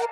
Hello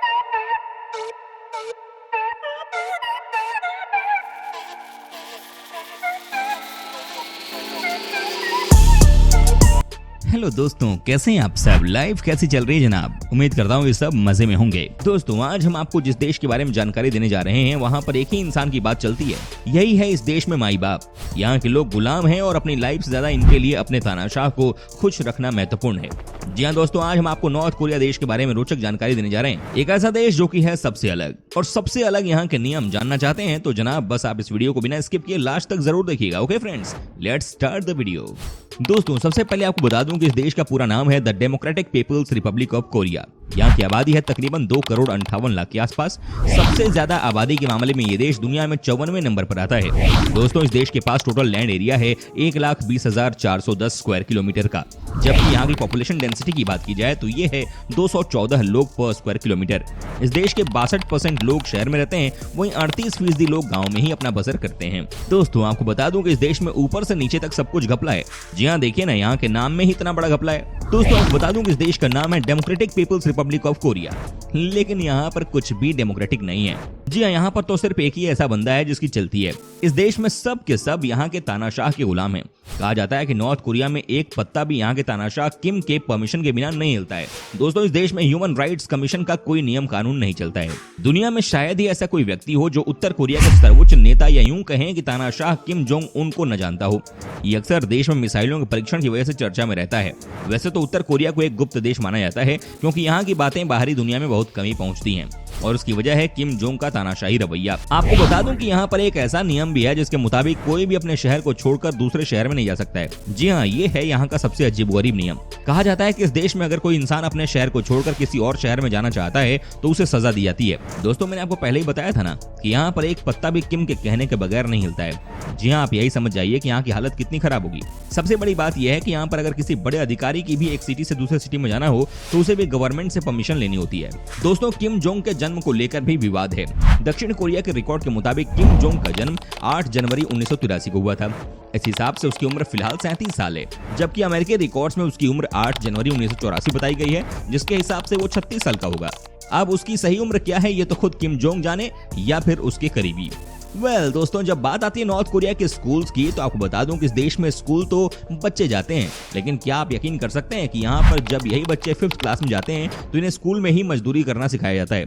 दोस्तों, कैसे हैं आप सब। लाइफ कैसी चल रही है जनाब। उम्मीद करता हूँ ये सब मजे में होंगे। दोस्तों, आज हम आपको जिस देश के बारे में जानकारी देने जा रहे हैं वहाँ पर एक ही इंसान की बात चलती है। यही है इस देश में माई बाप। यहाँ के लोग गुलाम हैं और अपनी लाइफ से ज्यादा इनके लिए अपने तानाशाह को खुश रखना महत्वपूर्ण है। जी हाँ दोस्तों, आज हम आपको नॉर्थ कोरिया देश के बारे में रोचक जानकारी देने जा रहे हैं। एक ऐसा देश जो कि है सबसे अलग, और सबसे अलग यहाँ के नियम जानना चाहते हैं तो जनाब बस आप इस वीडियो को बिना स्किप किए लास्ट तक जरूर देखिएगा। Okay friends, let's start the video. दोस्तों, सबसे पहले आपको बता दूं कि इस देश का पूरा नाम है the Democratic People's Republic of Korea. यहाँ की आबादी है तकरीबन 2,58,00,000 के आसपास। सबसे ज्यादा आबादी के मामले में ये देश दुनिया में 54वें नंबर पर आता है। दोस्तों, इस देश के पास टोटल लैंड एरिया है 1,20,410 स्क्वायर किलोमीटर का, जबकि यहाँ की पॉपुलेशन डेंसिटी की बात की जाए तो ये है 214 लोग पर स्क्वायर किलोमीटर। इस देश के 62% लोग शहर में रहते हैं, वहीं 38% लोग गाँव में ही अपना बसर करते हैं। दोस्तों, आपको बता दूं कि इस देश में ऊपर से नीचे तक सब कुछ घपला है। जी हाँ, देखिए ना, यहाँ के नाम में ही इतना बड़ा घपला है। दोस्तों, आपको बता दूं कि इस देश का नाम है Democratic People's Republic of Korea, लेकिन यहाँ पर कुछ भी डेमोक्रेटिक नहीं है। जी हाँ, यहाँ पर तो सिर्फ एक ही ऐसा बंदा है जिसकी चलती है। इस देश में सब के सब यहाँ के तानाशाह के गुलाम हैं। कहा जाता है कि नॉर्थ कोरिया में एक पत्ता भी यहाँ के तानाशाह किम के परमिशन के बिना नहीं हिलता है। दोस्तों, इस देश में ह्यूमन राइट्स कमीशन का कोई नियम कानून नहीं चलता है। दुनिया में शायद ही ऐसा कोई व्यक्ति हो जो उत्तर कोरिया के सर्वोच्च नेता या यूं कहें कि तानाशाह किम जोंग उन को न जानता हो। ये अक्सर देश में मिसाइलों के परीक्षण की वजह से चर्चा में रहता है। वैसे तो उत्तर कोरिया को एक गुप्त देश माना जाता है, क्योंकि यहाँ की बातें बाहरी दुनिया में बहुत कम ही पहुंचती हैं, और उसकी वजह है किम जोंग का तानाशाही रवैया। आपको बता दूं कि यहाँ पर एक ऐसा नियम भी है जिसके मुताबिक कोई भी अपने शहर को छोड़कर दूसरे शहर में नहीं जा सकता है। जी हाँ, ये है यहाँ का सबसे अजीबोगरीब नियम। कहा जाता है कि इस देश में अगर कोई इंसान अपने शहर को छोड़कर किसी और शहर में जाना चाहता है तो उसे सजा दी जाती है। दोस्तों, मैंने आपको पहले ही बताया था ना कि यहाँ पर एक पत्ता भी किम के कहने के बगैर नहीं हिलता है। जी हाँ, आप यही समझ जाइए कि यहाँ की हालत कितनी खराब होगी। सबसे बड़ी बात यह है कि यहाँ पर अगर किसी बड़े अधिकारी की भी एक सिटी से दूसरे सिटी में जाना हो तो उसे भी गवर्नमेंट से परमिशन लेनी होती है। दोस्तों, किम जोंग के जन्म को लेकर भी विवाद है। दक्षिण कोरिया के रिकॉर्ड के मुताबिक किम जोंग का जन्म 8 जनवरी 1983 को हुआ था। इस हिसाब से उसकी उम्र फिलहाल 37 साल है, जबकि अमेरिकी रिकॉर्ड्स में उसकी उम्र 8 जनवरी 1984 बताई गई है, जिसके हिसाब से वो 36 साल का होगा। अब उसकी सही उम्र क्या है ये तो खुद किम जोंग जाने या फिर उसके करीबी। दोस्तों, जब बात आती है नॉर्थ कोरिया के स्कूल्स की तो आपको बता दूं कि इस देश में स्कूल तो बच्चे जाते हैं, लेकिन क्या आप यकीन कर सकते हैं कि यहाँ पर जब यही बच्चे 5th क्लास में जाते हैं तो इन्हें स्कूल में ही मजदूरी करना सिखाया जाता है।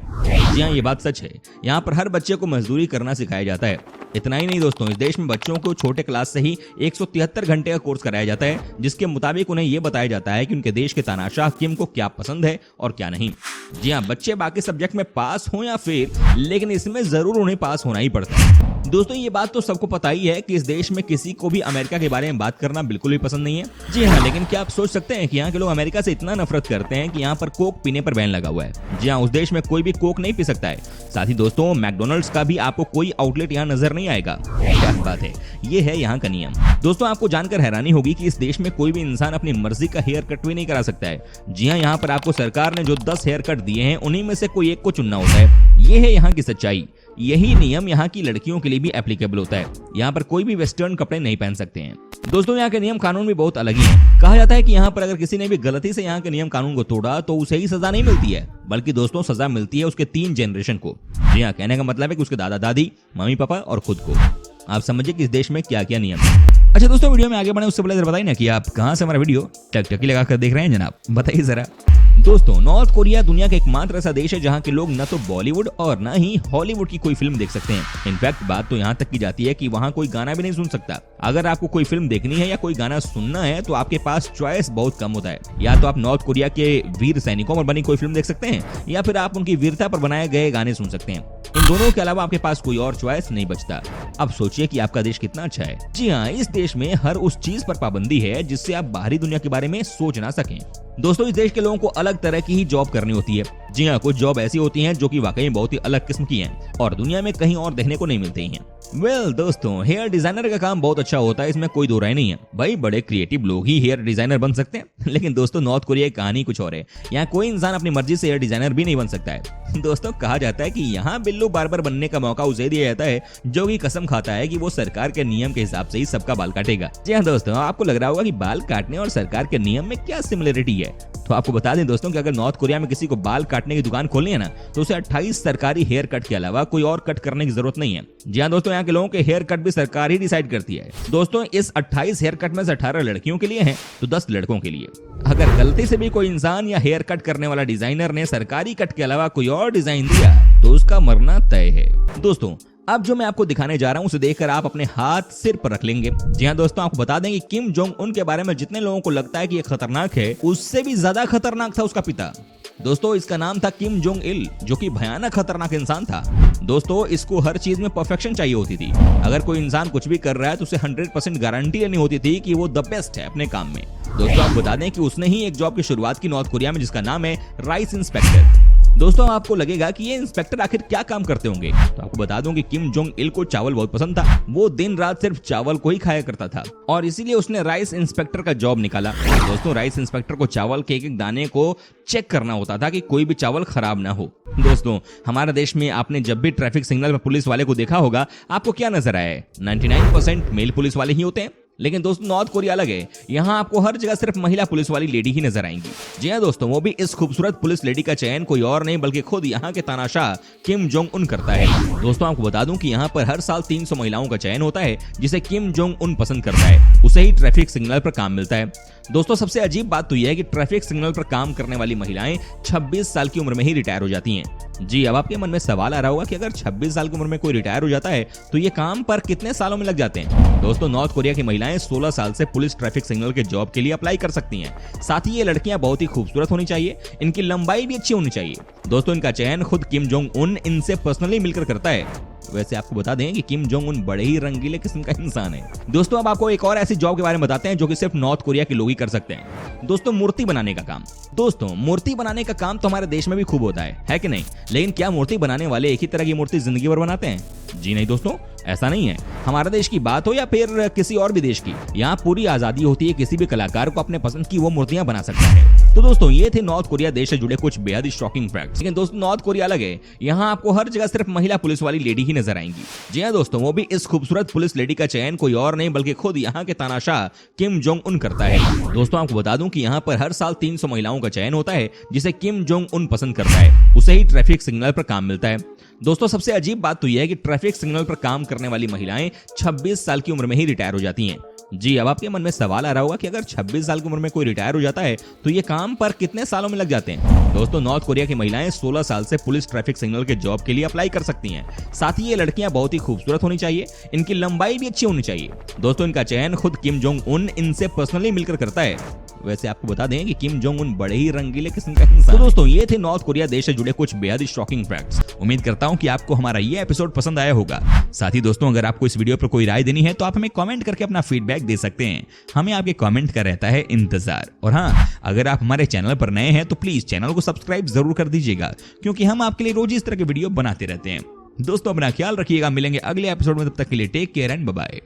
जी हाँ, ये बात सच है। यहाँ पर हर बच्चे को मजदूरी करना सिखाया जाता है। इतना ही नहीं दोस्तों, इस देश में बच्चों को छोटे क्लास से ही 173 घंटे का कोर्स कराया जाता है, जिसके मुताबिक उन्हें यह बताया जाता है कि उनके देश के तानाशाह किम को क्या पसंद है और क्या नहीं। जी हाँ, बच्चे बाकी सब्जेक्ट में पास हो या फेल, लेकिन इसमें जरूर उन्हें पास होना ही पड़ता है। दोस्तों, ये बात तो सबको पता ही है कि इस देश में किसी को भी अमेरिका के बारे में बात करना बिल्कुल भी पसंद नहीं है। जी हाँ, लेकिन क्या आप सोच सकते हैं कि यहाँ के लोग अमेरिका से इतना नफरत करते हैं कि यहाँ पर कोक पीने पर बैन लगा हुआ है। जी हाँ, उस देश में कोई भी कोक नहीं पी सकता है। साथ ही दोस्तों, मैकडोनल्ड्स का भी आपको कोई आउटलेट यहाँ नजर नहीं आएगा। क्या बात है, ये है यहाँ का नियम। दोस्तों, आपको जानकर हैरानी होगी कि इस देश में कोई भी इंसान अपनी मर्जी का हेयर कट भी नहीं करा सकता है। जी हाँ, यहाँ पर आपको सरकार ने जो 10 हेयर कट दिए हैं उन्हीं में से कोई एक को चुनना होता है। ये है यहाँ की सच्चाई। यही नियम यहाँ की लड़कियों के लिए भी एप्लीकेबल होता है। यहाँ पर कोई भी वेस्टर्न कपड़े नहीं पहन सकते हैं। दोस्तों, यहाँ के नियम कानून भी बहुत अलग ही हैं। कहा जाता है कि यहाँ पर अगर किसी ने भी गलती से यहाँ के नियम कानून को तोड़ा तो उसे ही सजा नहीं मिलती है, बल्कि दोस्तों सजा मिलती है उसके 3 जनरेशन को। जी हाँ, कहने का मतलब है कि उसके दादा दादी, मम्मी पापा और खुद को। आप समझिए कि इस देश में क्या क्या नियम है। अच्छा दोस्तों, वीडियो में आगे बढ़ने उससे पहले बताइए ना कि आप कहाँ से हमारा वीडियो टकटकी लगाकर देख रहे हैं जनाब, बताइए जरा। दोस्तों, नॉर्थ कोरिया दुनिया का एकमात्र ऐसा देश है जहाँ के लोग न तो बॉलीवुड और न ही हॉलीवुड की कोई फिल्म देख सकते हैं। इनफैक्ट बात तो यहाँ तक की जाती है कि वहाँ कोई गाना भी नहीं सुन सकता। अगर आपको कोई फिल्म देखनी है या कोई गाना सुनना है तो आपके पास चॉइस बहुत कम होता है। या तो आप नॉर्थ कोरिया के वीर सैनिकों पर बनी कोई फिल्म देख सकते हैं, या फिर आप उनकी वीरता पर बनाए गए गाने सुन सकते हैं। इन दोनों के अलावा आपके पास कोई और चॉइस नहीं बचता। अब सोचिए कि आपका देश कितना अच्छा है। जी हाँ, इस देश में हर उस चीज पर पाबंदी है जिससे आप बाहरी दुनिया के बारे में सोच ना सकें। दोस्तों, इस देश के लोगों को अलग तरह की ही जॉब करनी होती है। जी हाँ, कुछ जॉब ऐसी होती हैं जो कि वाकई बहुत ही अलग किस्म की हैं और दुनिया में कहीं और देखने को नहीं मिलती हैं। दोस्तों, हेयर डिजाइनर का काम बहुत अच्छा होता है, इसमें कोई दो राय नहीं है। भाई, बड़े क्रिएटिव लोग ही हेयर डिजाइनर बन सकते हैं। लेकिन दोस्तों, नॉर्थ कोरिया की कहानी कुछ और है। यहाँ कोई इंसान अपनी मर्जी से हेयर डिजाइनर भी नहीं बन सकता है। दोस्तों, कहा जाता है कि यहाँ बिल्लू बार्बर बनने का मौका उसे दिया जाता है जो कि कसम खाता है कि वो सरकार के नियम के हिसाब से ही सबका बाल काटेगा। जी हाँ दोस्तों, आपको लग रहा होगा कि बाल काटने और सरकार के नियम में क्या सिमिलरिटी है। तो आपको बता दें दोस्तों कि अगर नॉर्थ कोरिया में किसी को बाल काटने की दुकान खोलनी है ना, तो उसे 28 सरकारी हेयर कट के अलावा कोई और कट करने की जरूरत नहीं है। जी हाँ दोस्तों, यहाँ के लोगों के हेयर कट भी सरकार ही डिसाइड करती है। दोस्तों इस 28 हेयर कट में से 18 लड़कियों के लिए है तो 10 लड़कों के लिए। अगर गलती से भी कोई इंसान या हेयर कट करने वाला डिजाइनर ने सरकारी कट के अलावा कोई और डिजाइन दिया तो उसका मरना तय है। दोस्तों अब जो मैं आपको दिखाने जा रहा हूं उसे देखकर आप अपने हाथ सिर पर रख लेंगे। जी हाँ दोस्तों, आपको बता दें कि किम जोंग उन के बारे में जितने लोगों को लगता है कि ये खतरनाक है, उससे भी ज्यादा खतरनाक था उसका पिता। दोस्तों इसका नाम था किम जोंग इल, जो कि भयानक खतरनाक इंसान था। दोस्तों इसको हर चीज में परफेक्शन चाहिए होती थी। अगर कोई इंसान कुछ भी कर रहा है तो उसे 100% गारंटी लेनी होती थी कि वो द बेस्ट है अपने काम में। दोस्तों आपको बता दें कि उसने ही एक जॉब की शुरुआत की नॉर्थ कोरिया में, जिसका नाम है राइस इंस्पेक्टर। दोस्तों आपको लगेगा कि ये इंस्पेक्टर आखिर क्या काम करते होंगे, तो आपको बता दूं कि किम जोंग इल को चावल बहुत पसंद था। वो दिन रात सिर्फ चावल को ही खाया करता था और इसीलिए उसने राइस इंस्पेक्टर का जॉब निकाला। दोस्तों राइस इंस्पेक्टर को चावल के एक एक दाने को चेक करना होता था कि कोई भी चावल खराब ना हो। दोस्तों हमारे देश में आपने जब भी ट्रैफिक सिग्नल पर पुलिस वाले को देखा होगा, आपको क्या नजर आया है? 99% मेल पुलिस वाले ही होते हैं। लेकिन दोस्तों नॉर्थ कोरिया अलग है, यहाँ आपको हर जगह सिर्फ महिला पुलिस वाली लेडी ही नजर आएंगी। जी हाँ दोस्तों, वो भी इस खूबसूरत पुलिस लेडी का चयन कोई और नहीं बल्कि खुद यहाँ के तानाशाह किम जोंग उन करता है। दोस्तों आपको बता दूं कि यहाँ पर हर साल 300 महिलाओं का चयन होता है जिसे किम जोंग उन पसंद करता है। उसे ही ट्रैफिक सिग्नल पर काम मिलता है। दोस्तों सबसे अजीब बात तो यह है कि ट्रैफिक सिग्नल पर काम करने वाली महिलाएं 26 साल की उम्र में ही रिटायर हो जाती हैं। जी अब आपके मन में सवाल आ रहा होगा कि अगर 26 साल की उम्र में कोई रिटायर हो जाता है तो ये काम पर कितने सालों में लग जाते हैं? दोस्तों नॉर्थ कोरिया की महिलाएं 16 साल से पुलिस ट्रैफिक सिग्नल के जॉब के लिए अप्लाई कर सकती हैं। साथ ही ये लड़कियां बहुत ही खूबसूरत होनी चाहिए, इनकी लंबाई भी अच्छी होनी चाहिए। दोस्तों इनका चयन खुद किम जोंग उन इनसे पर्सनली मिलकर करता है। वैसे आपको बता दें कि किम जोंग उन बड़े ही रंगीले किस्म का इंसान है। दोस्तों अब आपको एक और ऐसी जॉब के बारे में बताते हैं जो कि सिर्फ नॉर्थ कोरिया के लोग ही कर सकते हैं। दोस्तों मूर्ति बनाने का काम। दोस्तों मूर्ति बनाने का काम तो हमारे देश में भी खूब होता है कि नहीं? लेकिन क्या मूर्ति बनाने वाले एक ही तरह की मूर्ति जिंदगी भर बनाते हैं? जी नहीं दोस्तों, ऐसा नहीं है। हमारे देश की बात हो या फिर किसी और भी देश की, यहाँ पूरी आजादी होती है, किसी भी कलाकार को अपने पसंद की वो मूर्तियां बना सकता है। तो दोस्तों ये थे नॉर्थ कोरिया देश से जुड़े कुछ बेहद शॉकिंग फैक्ट्स। लेकिन दोस्तों नॉर्थ कोरिया अलग है, यहाँ आपको हर जगह सिर्फ महिला पुलिस वाली लेडी ही नजर आएंगी। जी हाँ दोस्तों, वो भी इस खूबसूरत पुलिस लेडी का चयन कोई और नहीं बल्कि खुद यहाँ के तानाशाह किम जोंग उन करता है। दोस्तों आपको बता दूं कि यहाँ पर हर साल 300 महिलाओं का चयन होता है जिसे किम जोंग उन पसंद करता है। उसे ही ट्रैफिक सिग्नल पर काम मिलता है। दोस्तों सबसे अजीब बात तो यह है कि ट्रैफिक सिग्नल पर काम करने वाली महिलाएं 26 साल की उम्र में ही रिटायर हो जाती हैं। जी अब आपके मन में सवाल आ रहा होगा कि अगर 26 साल की उम्र में कोई रिटायर हो जाता है तो ये काम पर कितने सालों में लग जाते हैं? दोस्तों नॉर्थ कोरिया की महिलाएं 16 साल से पुलिस ट्रैफिक सिग्नल के जॉब के लिए अप्लाई कर सकती हैं। साथ ही ये लड़कियां बहुत ही खूबसूरत होनी चाहिए, इनकी लंबाई भी अच्छी होनी चाहिए। दोस्तों इनका चयन खुद किम जोंग उन इनसे पर्सनली मिलकर करता है। वैसे आपको बता दें कि किम जोंग उन बड़े ही रंगीले किस्म का इंसान। तो दोस्तों ये थे नॉर्थ कोरिया देश से जुड़े कुछ बेहद शॉकिंग फैक्ट्स। उम्मीद करता हूं कि आपको हमारा ये एपिसोड पसंद आया होगा। साथ ही दोस्तों अगर आपको इस वीडियो पर कोई राय देनी है तो आप हमें कमेंट करके अपना फीडबैक दे सकते हैं। हमें आपके कमेंट का रहता है इंतजार। और हाँ, अगर आप हमारे चैनल पर नए हैं तो प्लीज चैनल को सब्सक्राइब जरूर कर दीजिएगा, क्योंकि हम आपके लिए रोज इस तरह के वीडियो बनाते रहते हैं। दोस्तों अपना ख्याल रखिएगा, मिलेंगे अगले एपिसोड में, तब तक के लिए take care and bye bye.